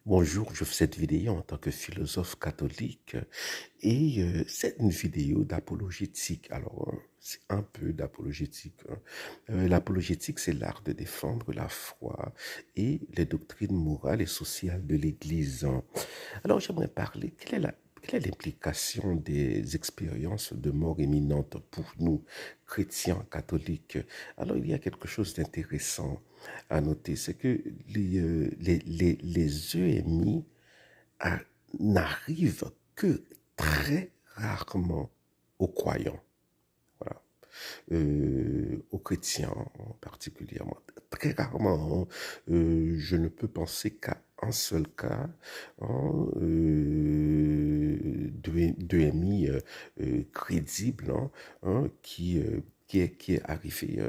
Bonjour, je fais cette vidéo en tant que philosophe catholique et c'est une vidéo d'apologétique. Alors, c'est un peu d'apologétique, hein. L'apologétique, c'est l'art de défendre la foi et les doctrines morales et sociales de l'Église, hein. Alors, j'aimerais parler, quelle est l'implication des expériences de mort imminente pour nous, chrétiens catholiques? Alors, il y a quelque chose d'intéressant à noter, c'est que les EMI à- n'arrivent que très rarement aux croyants, voilà. Aux chrétiens particulièrement. Très rarement, hein. Je ne peux penser qu'à un seul cas, hein, d'EMI crédible, hein, hein, qui est arrivé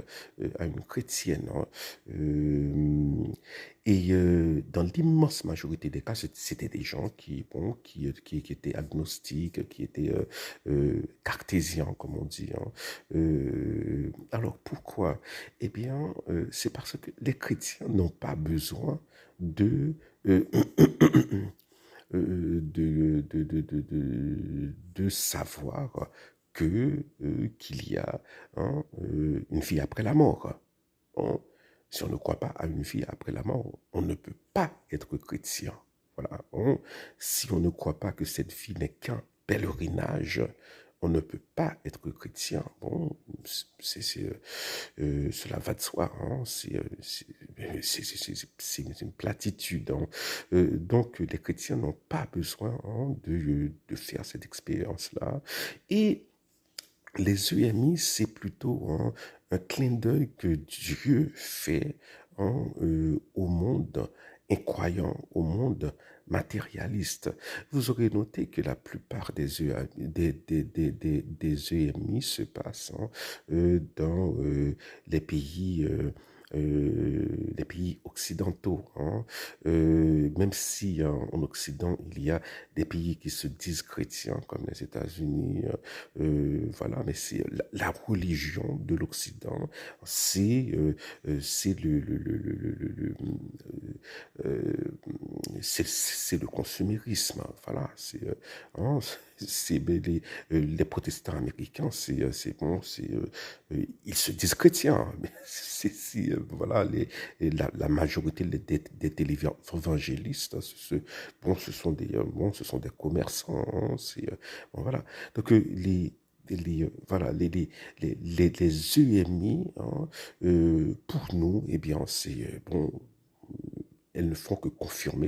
à une chrétienne, hein. Euh, dans l'immense majorité des cas, c'était des gens qui, bon, qui étaient agnostiques, qui étaient cartésiens, comme on dit, hein. Alors pourquoi? Eh bien, c'est parce que les chrétiens n'ont pas besoin de, euh, de savoir qu'il y a, hein, une vie après la mort, hein. Si on ne croit pas à une vie après la mort, on ne peut pas être chrétien. Voilà, hein. Si on ne croit pas que cette vie n'est qu'un pèlerinage, on ne peut pas être chrétien. Bon, cela va de soi, hein. C'est une platitude, hein. Donc, les chrétiens n'ont pas besoin, hein, de faire cette expérience-là. Et les EMI, c'est plutôt, hein, un clin d'œil que Dieu fait, hein, au monde incroyant, au monde matérialiste. Vous aurez noté que la plupart des EMI se passent, hein, dans les pays occidentaux, hein. Même si, hein, en Occident, il y a des pays qui se disent chrétiens, comme les États-Unis, voilà, mais c'est la religion de l'Occident, c'est c'est le consumérisme, voilà, hein, ben, les protestants américains, c'est bon, ils se disent chrétiens, mais voilà, la majorité des télévangélistes, bon, ce sont des commerçants, hein, bon, voilà. Donc, voilà, les EMI, hein, pour nous, eh bien, c'est bon, elles ne font que confirmer